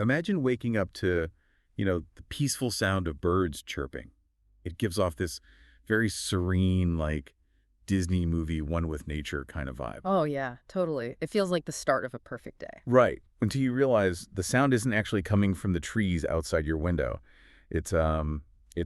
Imagine waking up to, the peaceful sound of birds chirping. It gives off this very serene, like Disney movie, one with nature kind of vibe. Oh, yeah, totally. It feels like the start of a perfect day. Right. Until you realize the sound isn't actually coming from the trees outside your window. It's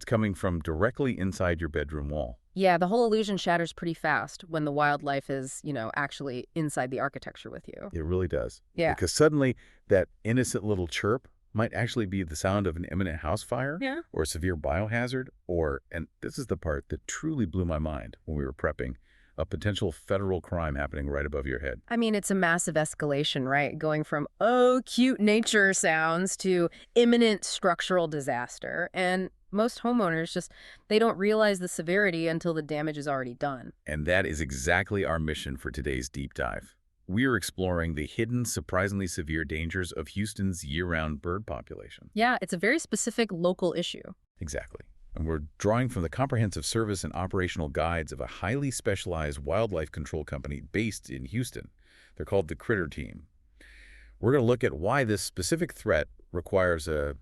coming from directly inside your bedroom wall. Yeah, the whole illusion shatters pretty fast when the wildlife is, actually inside the architecture with you. It really does. Yeah. Because suddenly that innocent little chirp might actually be the sound of an imminent house fire Yeah. or a severe biohazard or, and this is the part that truly blew my mind when we were prepping, a potential federal crime happening right above your head. I mean, it's a massive escalation, right? Going from, oh, cute nature sounds to imminent structural disaster. And most homeowners they don't realize the severity until the damage is already done. And that is exactly our mission for today's deep dive. We are exploring the hidden, surprisingly severe dangers of Houston's year-round bird population. Yeah, it's a very specific local issue. Exactly. And we're drawing from the comprehensive service and operational guides of a highly specialized wildlife control company based in Houston. They're called the Critter Team. We're going to look at why this specific threat requires a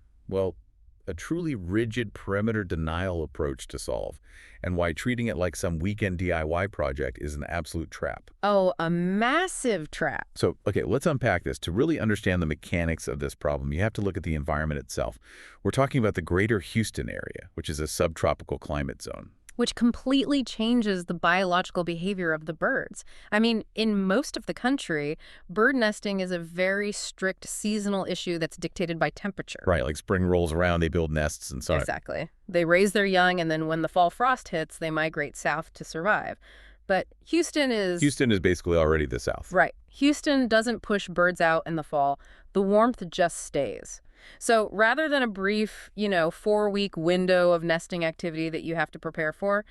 truly rigid perimeter denial approach to solve, and why treating it like some weekend DIY project is an absolute trap. Oh, a massive trap. So, okay, let's unpack this. To really understand the mechanics of this problem, you have to look at the environment itself. We're talking about the greater Houston area, which is a subtropical climate zone. Which completely changes the biological behavior of the birds. I mean, in most of the country, bird nesting is a very strict seasonal issue that's dictated by temperature. Right, like spring rolls around, they build nests and so on. Exactly. They raise their young, and then when the fall frost hits, they migrate south to survive. But Houston is basically already the South. right. Houston doesn't push birds out in the fall. The warmth just stays. So rather than a brief, 4-week window of nesting activity that you have to prepare for,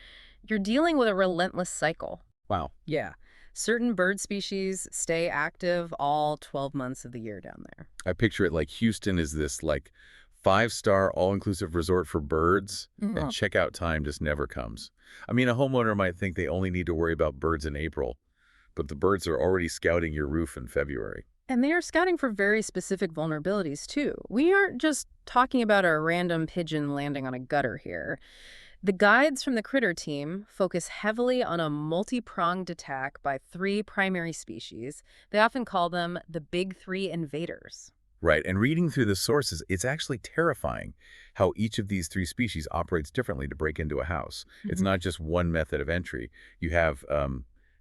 you're dealing with a relentless cycle. Wow. Yeah. Certain bird species stay active all 12 months of the year down there. I picture it like Houston is this like 5-star all-inclusive resort for birds, and checkout time just never comes. I mean, a homeowner might think they only need to worry about birds in April, but the birds are already scouting your roof in February. And they are scouting for very specific vulnerabilities, too. We aren't just talking about a random pigeon landing on a gutter here. The guides from the Critter Team focus heavily on a multi-pronged attack by 3 primary species. They often call them the Big 3 invaders. Right, and reading through the sources, it's actually terrifying how each of these 3 species operates differently to break into a house. It's not just one method of entry. You have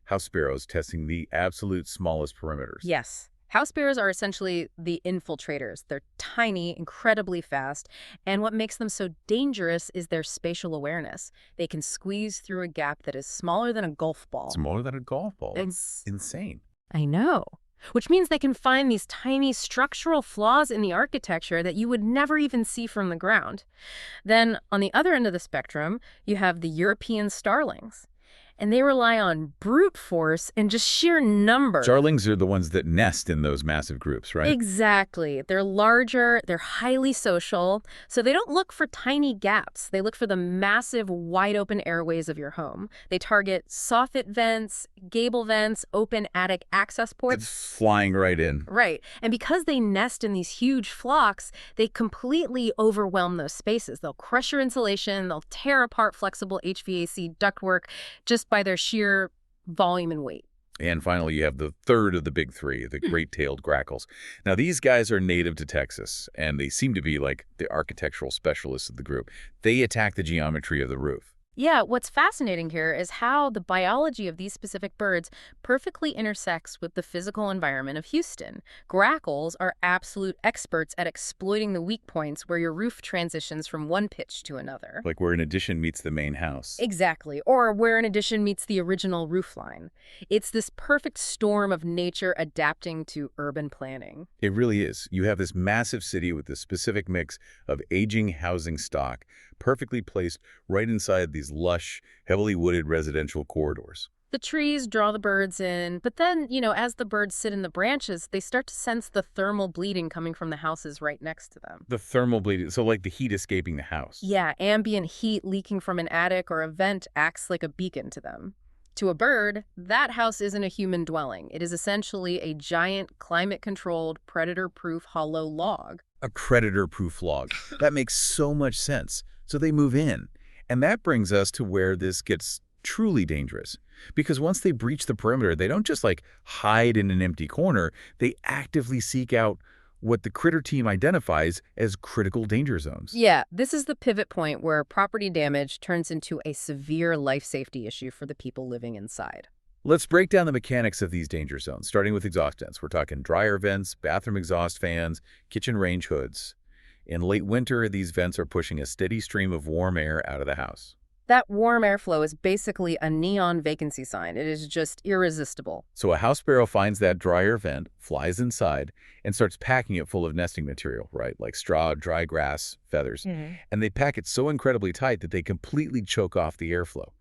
house sparrows testing the absolute smallest perimeters. Yes. House sparrows are essentially the infiltrators. They're tiny, incredibly fast, and what makes them so dangerous is their spatial awareness. They can squeeze through a gap that is smaller than a golf ball. Smaller than a golf ball. It's insane. I know. Which means they can find these tiny structural flaws in the architecture that you would never even see from the ground. Then, on the other end of the spectrum, you have the European starlings. And they rely on brute force and just sheer numbers. Starlings are the ones that nest in those massive groups, right? Exactly. They're larger, they're highly social, so they don't look for tiny gaps. They look for the massive, wide-open airways of your home. They target soffit vents, gable vents, open attic access ports. It's flying right in. Right. And because they nest in these huge flocks, they completely overwhelm those spaces. They'll crush your insulation, they'll tear apart flexible HVAC ductwork just by their sheer volume and weight. And finally, you have the third of the big 3, the great-tailed grackles. Now, these guys are native to Texas, and they seem to be like the architectural specialists of the group. They attack the geometry of the roof. Yeah, what's fascinating here is how the biology of these specific birds perfectly intersects with the physical environment of Houston. Grackles are absolute experts at exploiting the weak points where your roof transitions from one pitch to another. Like where an addition meets the main house. Exactly, or where an addition meets the original roofline. It's this perfect storm of nature adapting to urban planning. It really is. You have this massive city with this specific mix of aging housing stock, perfectly placed right inside these lush, heavily wooded residential corridors. The trees draw the birds in, but then, as the birds sit in the branches, they start to sense the thermal bleeding coming from the houses right next to them. The thermal bleeding, so like the heat escaping the house. Yeah, ambient heat leaking from an attic or a vent acts like a beacon to them. To a bird, that house isn't a human dwelling. It is essentially a giant, climate-controlled, predator-proof hollow log. A creditor-proof log. That makes so much sense. So they move in. And that brings us to where this gets truly dangerous. Because once they breach the perimeter, they don't just like hide in an empty corner. They actively seek out what the critter team identifies as critical danger zones. Yeah, this is the pivot point where property damage turns into a severe life safety issue for the people living inside. Let's break down the mechanics of these danger zones, starting with exhaust vents. We're talking dryer vents, bathroom exhaust fans, kitchen range hoods. In late winter, these vents are pushing a steady stream of warm air out of the house. That warm airflow is basically a neon vacancy sign. It is just irresistible. So a house sparrow finds that dryer vent, flies inside, and starts packing it full of nesting material, right? Like straw, dry grass, feathers. And they pack it so incredibly tight that they completely choke off the airflow.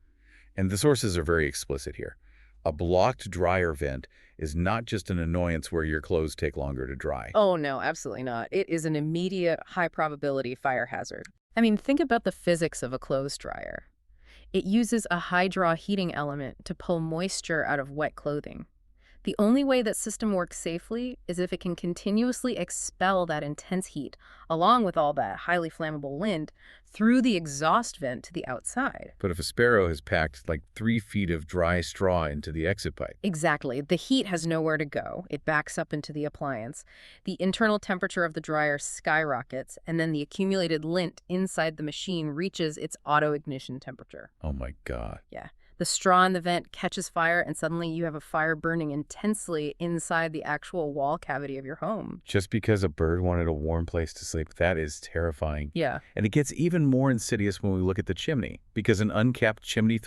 And the sources are very explicit here. A blocked dryer vent is not just an annoyance where your clothes take longer to dry. Oh, no, absolutely not. It is an immediate, high-probability fire hazard. I mean, think about the physics of a clothes dryer. It uses a high-draw heating element to pull moisture out of wet clothing. The only way that system works safely is if it can continuously expel that intense heat, along with all that highly flammable lint, through the exhaust vent to the outside. But if a sparrow has packed like 3 feet of dry straw into the exit pipe. Exactly. The heat has nowhere to go. It backs up into the appliance. The internal temperature of the dryer skyrockets, and then the accumulated lint inside the machine reaches its auto-ignition temperature. Oh my God. Yeah. The straw in the vent catches fire, and suddenly you have a fire burning intensely inside the actual wall cavity of your home. Just because a bird wanted a warm place to sleep, that is terrifying. Yeah. And it gets even more insidious when we look at the chimney, because an uncapped chimney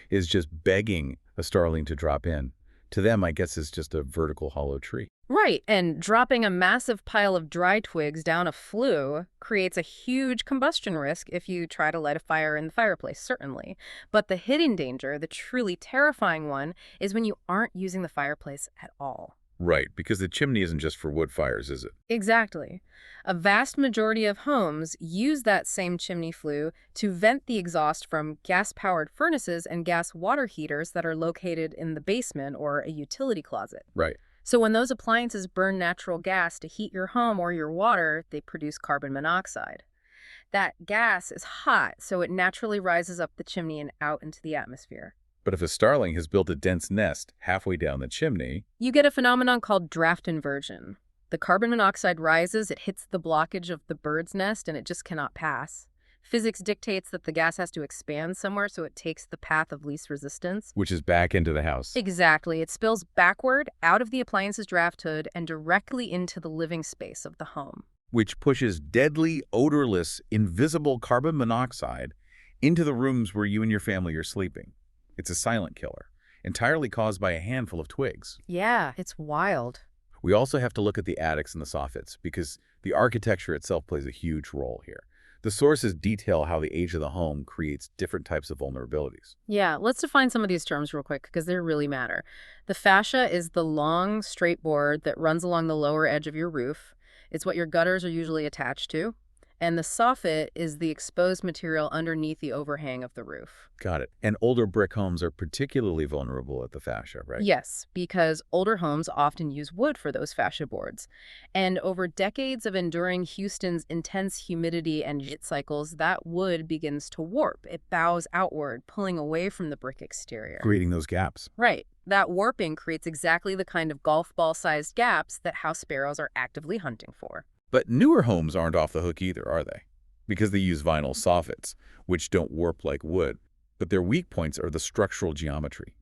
is just begging a starling to drop in. To them, I guess, it's just a vertical hollow tree. Right, and dropping a massive pile of dry twigs down a flue creates a huge combustion risk if you try to light a fire in the fireplace, certainly. But the hidden danger, the truly terrifying one, is when you aren't using the fireplace at all. Right, because the chimney isn't just for wood fires, is it? Exactly. A vast majority of homes use that same chimney flue to vent the exhaust from gas-powered furnaces and gas water heaters that are located in the basement or a utility closet. Right. So when those appliances burn natural gas to heat your home or your water, they produce carbon monoxide. That gas is hot, so it naturally rises up the chimney and out into the atmosphere. But if a starling has built a dense nest halfway down the chimney, you get a phenomenon called draft inversion. The carbon monoxide rises, it hits the blockage of the bird's nest, and it just cannot pass. Physics dictates that the gas has to expand somewhere, so it takes the path of least resistance. which is back into the house. Exactly. It spills backward, out of the appliance's draft hood, and directly into the living space of the home. Which pushes deadly, odorless, invisible carbon monoxide into the rooms where you and your family are sleeping. It's a silent killer, entirely caused by a handful of twigs. Yeah, it's wild. We also have to look at the attics and the soffits, because the architecture itself plays a huge role here. The sources detail how the age of the home creates different types of vulnerabilities. Yeah, let's define some of these terms real quick because they really matter. The fascia is the long, straight board that runs along the lower edge of your roof. It's what your gutters are usually attached to. And the soffit is the exposed material underneath the overhang of the roof. Got it. And older brick homes are particularly vulnerable at the fascia, right? Yes, because older homes often use wood for those fascia boards. And over decades of enduring Houston's intense humidity and heat cycles, that wood begins to warp. It bows outward, pulling away from the brick exterior. Creating those gaps. Right. That warping creates exactly the kind of golf ball-sized gaps that house sparrows are actively hunting for. But newer homes aren't off the hook either, are they? Because they use vinyl soffits, which don't warp like wood. But their weak points are the structural geometry.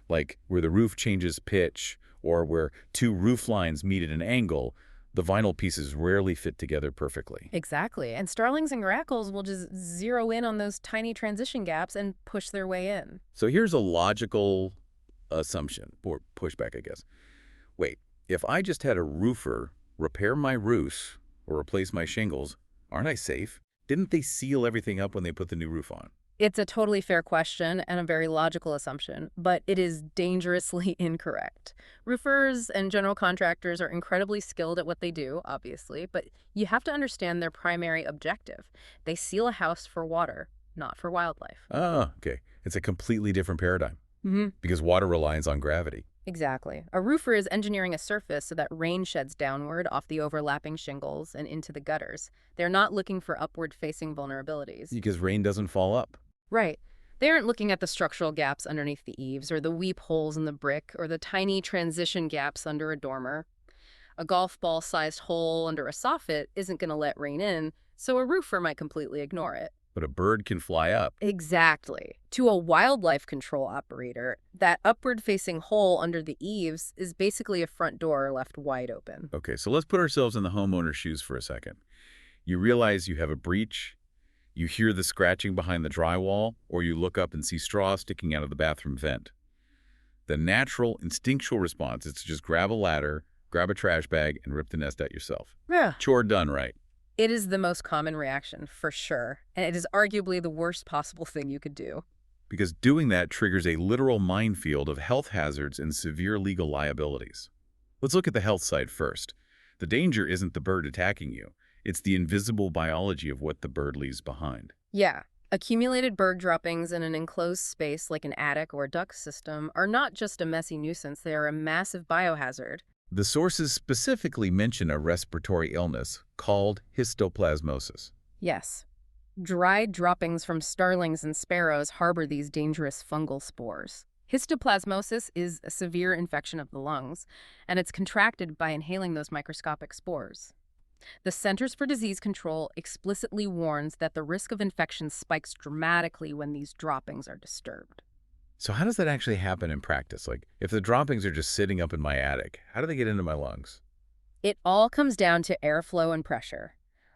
Like where the roof changes pitch or where two roof lines meet at an angle, the vinyl pieces rarely fit together perfectly. Exactly. And starlings and grackles will just zero in on those tiny transition gaps and push their way in. So here's a logical assumption, or pushback, I guess. Wait, if I just had a roofer repair my roofs or replace my shingles, aren't I safe? Didn't they seal everything up when they put the new roof on? It's a totally fair question and a very logical assumption, but it is dangerously incorrect. Roofers and general contractors are incredibly skilled at what they do, obviously, but you have to understand their primary objective. They seal a house for water, not for wildlife. Ah, okay. It's a completely different paradigm. Mm-hmm. Because water relies on gravity. Exactly. A roofer is engineering a surface so that rain sheds downward off the overlapping shingles and into the gutters. They're not looking for upward-facing vulnerabilities. Because rain doesn't fall up. Right. They aren't looking at the structural gaps underneath the eaves or the weep holes in the brick or the tiny transition gaps under a dormer. A golf ball-sized hole under a soffit isn't going to let rain in, so a roofer might completely ignore it. But a bird can fly up. Exactly. To a wildlife control operator, that upward-facing hole under the eaves is basically a front door left wide open. Okay, so let's put ourselves in the homeowner's shoes for a second. You realize you have a breach, you hear the scratching behind the drywall, or you look up and see straw sticking out of the bathroom vent. The natural, instinctual response is to just grab a ladder, grab a trash bag, and rip the nest out yourself. Yeah. Chore done, right? It is the most common reaction, for sure, and it is arguably the worst possible thing you could do. Because doing that triggers a literal minefield of health hazards and severe legal liabilities. Let's look at the health side first. The danger isn't the bird attacking you. It's the invisible biology of what the bird leaves behind. Yeah. Accumulated bird droppings in an enclosed space like an attic or duct system are not just a messy nuisance, they are a massive biohazard. The sources specifically mention a respiratory illness called histoplasmosis. Yes. Dried droppings from starlings and sparrows harbor these dangerous fungal spores. Histoplasmosis is a severe infection of the lungs, and it's contracted by inhaling those microscopic spores. The Centers for Disease Control explicitly warns that the risk of infection spikes dramatically when these droppings are disturbed. So how does that actually happen in practice? Like, if the droppings are just sitting up in my attic, how do they get into my lungs? It all comes down to airflow and pressure.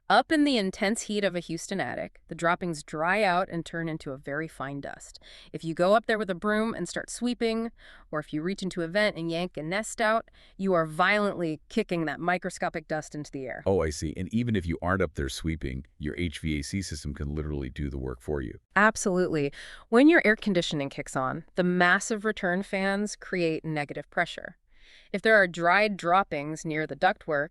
Up in the intense heat of a Houston attic, the droppings dry out and turn into a very fine dust. If you go up there with a broom and start sweeping, or if you reach into a vent and yank a nest out, you are violently kicking that microscopic dust into the air. Oh, I see. And even if you aren't up there sweeping, your HVAC system can literally do the work for you. Absolutely. When your air conditioning kicks on, the massive return fans create negative pressure. If there are dried droppings near the ductwork,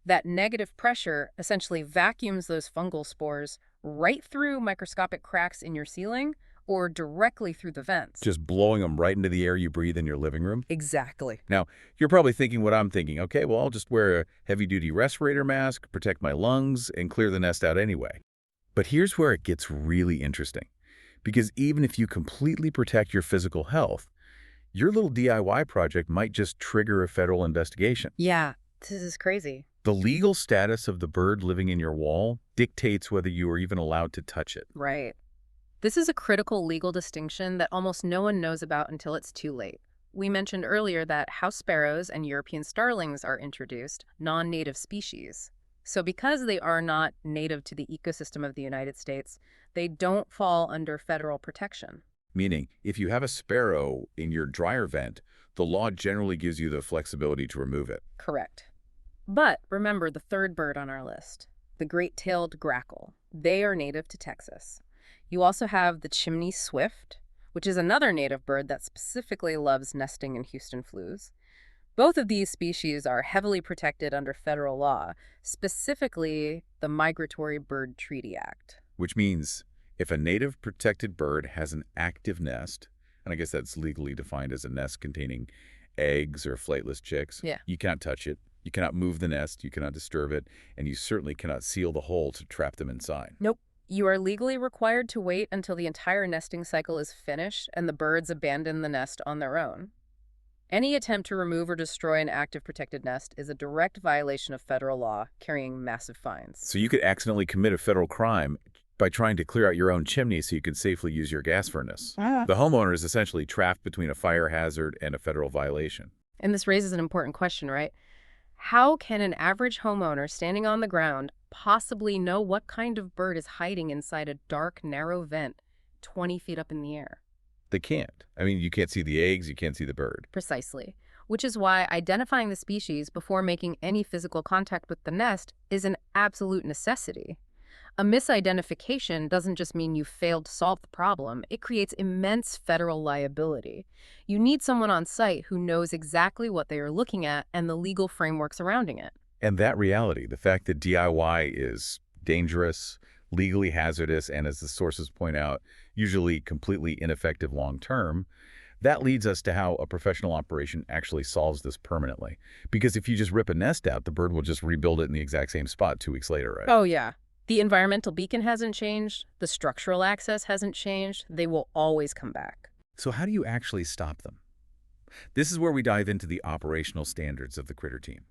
that negative pressure essentially vacuums those fungal spores right through microscopic cracks in your ceiling or directly through the vents. Just blowing them right into the air you breathe in your living room? Exactly. Now, you're probably thinking what I'm thinking. Okay, well, I'll just wear a heavy-duty respirator mask, protect my lungs, and clear the nest out anyway. But here's where it gets really interesting. Because even if you completely protect your physical health, your little DIY project might just trigger a federal investigation. Yeah, this is crazy. The legal status of the bird living in your wall dictates whether you are even allowed to touch it. Right. This is a critical legal distinction that almost no one knows about until it's too late. We mentioned earlier that house sparrows and European starlings are introduced, non-native species. So because they are not native to the ecosystem of the United States, they don't fall under federal protection. Meaning, if you have a sparrow in your dryer vent, the law generally gives you the flexibility to remove it. Correct. But remember the third bird on our list, the great-tailed grackle. They are native to Texas. You also have the chimney swift, which is another native bird that specifically loves nesting in Houston flues. Both of these species are heavily protected under federal law, specifically the Migratory Bird Treaty Act. Which means if a native protected bird has an active nest, and I guess that's legally defined as a nest containing eggs or flightless chicks, you cannot touch it. You cannot move the nest, you cannot disturb it, and you certainly cannot seal the hole to trap them inside. Nope. You are legally required to wait until the entire nesting cycle is finished and the birds abandon the nest on their own. Any attempt to remove or destroy an active protected nest is a direct violation of federal law, carrying massive fines. So you could accidentally commit a federal crime by trying to clear out your own chimney so you could safely use your gas furnace. The homeowner is essentially trapped between a fire hazard and a federal violation. And this raises an important question, right? How can an average homeowner standing on the ground possibly know what kind of bird is hiding inside a dark, narrow vent 20 feet up in the air? They can't. I mean, you can't see the eggs, you can't see the bird. Precisely. Which is why identifying the species before making any physical contact with the nest is an absolute necessity. A misidentification doesn't just mean you failed to solve the problem, it creates immense federal liability. You need someone on site who knows exactly what they are looking at and the legal framework surrounding it. And that reality, the fact that DIY is dangerous, legally hazardous, and as the sources point out, usually completely ineffective long-term, That leads us to how a professional operation actually solves this permanently. Because if you just rip a nest out, the bird will just rebuild it in the exact same spot 2 weeks later, right? Oh, yeah. The environmental beacon hasn't changed. The structural access hasn't changed. They will always come back. So how do you actually stop them? This is where we dive into the operational standards of the Critter team.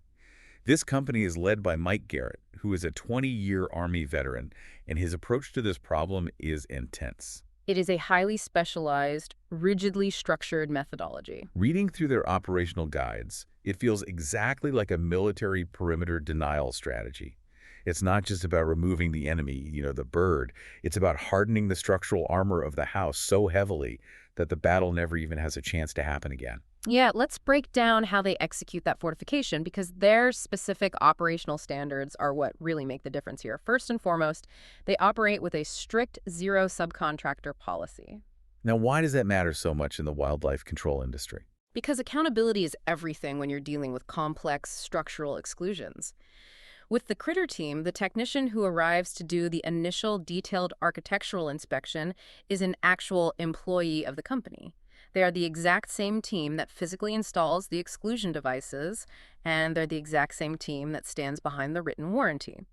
This company is led by Mike Garrett, who is a 20-year Army veteran, and his approach to this problem is intense. It is a highly specialized, rigidly structured methodology. Reading through their operational guides, it feels exactly like a military perimeter denial strategy. It's not just about removing the enemy, the bird. It's about hardening the structural armor of the house so heavily that the battle never even has a chance to happen again. Yeah, let's break down how they execute that fortification because their specific operational standards are what really make the difference here. First and foremost, they operate with a strict zero subcontractor policy. Now, why does that matter so much in the wildlife control industry? Because accountability is everything when you're dealing with complex structural exclusions. With the Critter team, the technician who arrives to do the initial detailed architectural inspection is an actual employee of the company. They are the exact same team that physically installs the exclusion devices, and they're the exact same team that stands behind the written warranty.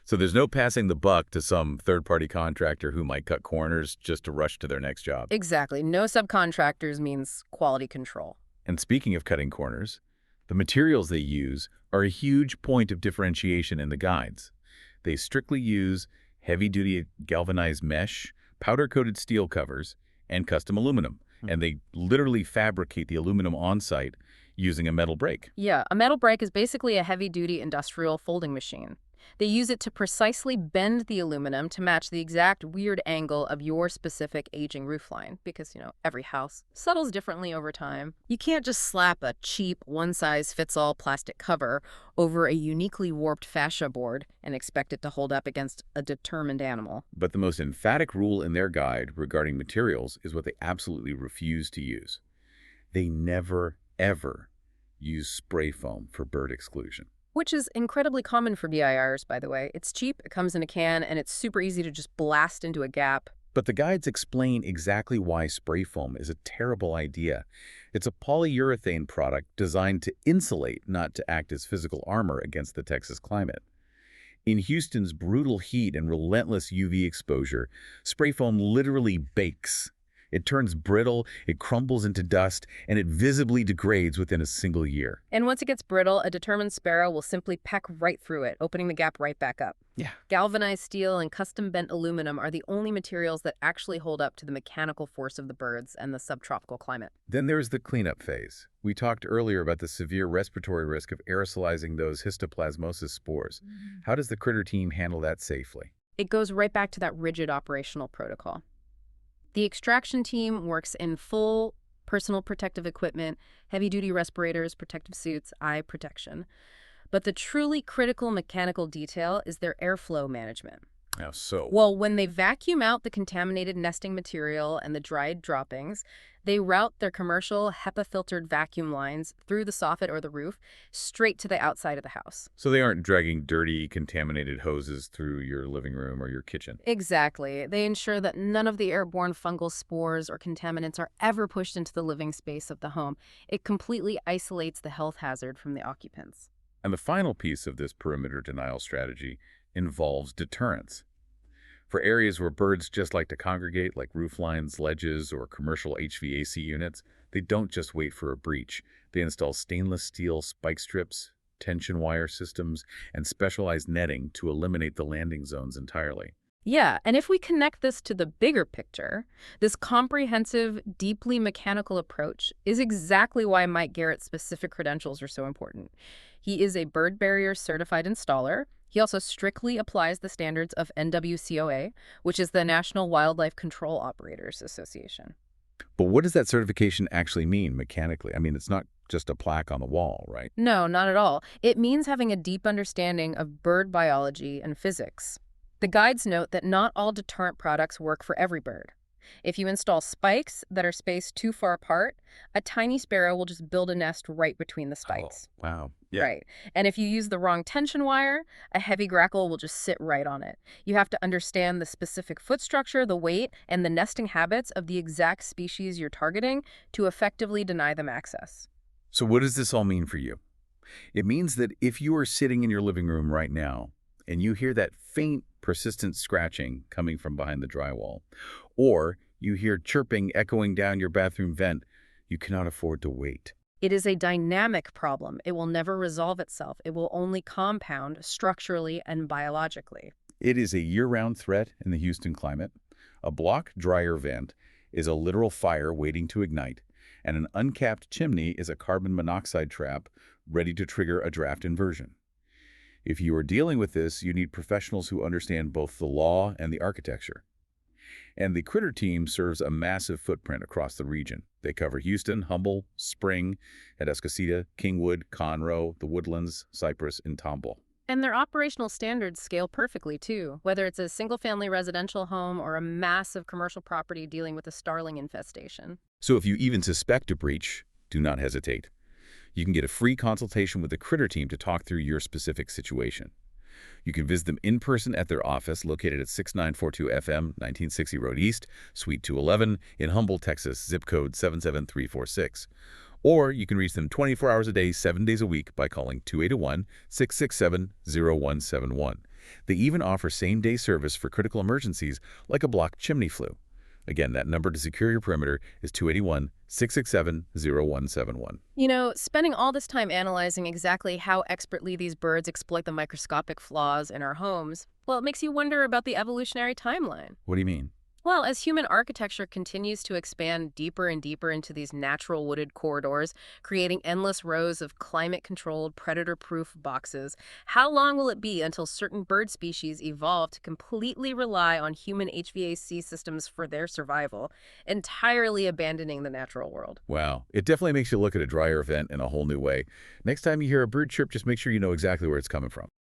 So there's no passing the buck to some third-party contractor who might cut corners just to rush to their next job. Exactly. No subcontractors means quality control. And speaking of cutting corners, the materials they use are a huge point of differentiation in the guides. They strictly use heavy-duty galvanized mesh, powder-coated steel covers, and custom aluminum. And they literally fabricate the aluminum on-site using a metal brake. Yeah, a metal brake is basically a heavy-duty industrial folding machine. They use it to precisely bend the aluminum to match the exact weird angle of your specific aging roofline because, every house settles differently over time. You can't just slap a cheap one-size-fits-all plastic cover over a uniquely warped fascia board and expect it to hold up against a determined animal. But the most emphatic rule in their guide regarding materials is what they absolutely refuse to use. They never, ever use spray foam for bird exclusion. Which is incredibly common for BIRs, by the way. It's cheap, it comes in a can, and it's super easy to just blast into a gap. But the guides explain exactly why spray foam is a terrible idea. It's a polyurethane product designed to insulate, not to act as physical armor against the Texas climate. In Houston's brutal heat and relentless UV exposure, spray foam literally bakes. It turns brittle, it crumbles into dust, and it visibly degrades within a single year. And once it gets brittle, a determined sparrow will simply peck right through it, opening the gap right back up. Yeah. Galvanized steel and custom-bent aluminum are the only materials that actually hold up to the mechanical force of the birds and the subtropical climate. Then there's the cleanup phase. We talked earlier about the severe respiratory risk of aerosolizing those histoplasmosis spores. How does the Critter team handle that safely? It goes right back to that rigid operational protocol. The extraction team works in full personal protective equipment, heavy-duty respirators, protective suits, eye protection. But the truly critical mechanical detail is their airflow management. How so? Well, when they vacuum out the contaminated nesting material and the dried droppings, they route their commercial HEPA-filtered vacuum lines through the soffit or the roof straight to the outside of the house. So they aren't dragging dirty, contaminated hoses through your living room or your kitchen. Exactly. They ensure that none of the airborne fungal spores or contaminants are ever pushed into the living space of the home. It completely isolates the health hazard from the occupants. And the final piece of this perimeter denial strategy involves deterrence. For areas where birds just like to congregate, like rooflines, ledges, or commercial HVAC units, they don't just wait for a breach. They install stainless steel spike strips, tension wire systems, and specialized netting to eliminate the landing zones entirely. Yeah, and if we connect this to the bigger picture, this comprehensive, deeply mechanical approach is exactly why Mike Garrett's specific credentials are so important. He is a bird barrier certified installer. He also strictly applies the standards of NWCOA, which is the National Wildlife Control Operators Association. But what does that certification actually mean mechanically? I mean, it's not just a plaque on the wall, right? No, not at all. It means having a deep understanding of bird biology and physics. The guides note that not all deterrent products work for every bird. If you install spikes that are spaced too far apart, a tiny sparrow will just build a nest right between the Oh, spikes. wow. Yeah. Right. And if you use the wrong tension wire, a heavy grackle will just sit right on it. You have to understand the specific foot structure, the weight, and the nesting habits of the exact species you're targeting to effectively deny them access. So what does this all mean for you? It means that if you are sitting in your living room right now and you hear that faint, persistent scratching coming from behind the drywall, or you hear chirping echoing down your bathroom vent, you cannot afford to wait. It is a dynamic problem. It will never resolve itself. It will only compound structurally and biologically. It is a year-round threat in the Houston climate. A block dryer vent is a literal fire waiting to ignite, and an uncapped chimney is a carbon monoxide trap ready to trigger a draft inversion. If you are dealing with this, you need professionals who understand both the law and the architecture. And the Critter team serves a massive footprint across the region. They cover Houston, Humble, Spring, Atascocita, Kingwood, Conroe, the Woodlands, Cypress, and Tomball. And their operational standards scale perfectly, too, whether it's a single-family residential home or a massive commercial property dealing with a starling infestation. So if you even suspect a breach, do not hesitate. You can get a free consultation with the Critter team to talk through your specific situation. You can visit them in person at their office located at 6942 FM, 1960 Road East, Suite 211 in Humble, Texas, zip code 77346. Or you can reach them 24 hours a day, 7 days a week by calling 281-667-0171. They even offer same-day service for critical emergencies like a blocked chimney flue. Again, that number to secure your perimeter is 281-667-0171. You know, spending all this time analyzing exactly how expertly these birds exploit the microscopic flaws in our homes, well, it makes you wonder about the evolutionary timeline. What do you mean? Well, as human architecture continues to expand deeper and deeper into these natural wooded corridors, creating endless rows of climate-controlled, predator-proof boxes, how long will it be until certain bird species evolve to completely rely on human HVAC systems for their survival, entirely abandoning the natural world? Wow, it definitely makes you look at a dryer event in a whole new way. Next time you hear a bird chirp, just make sure you know exactly where it's coming from.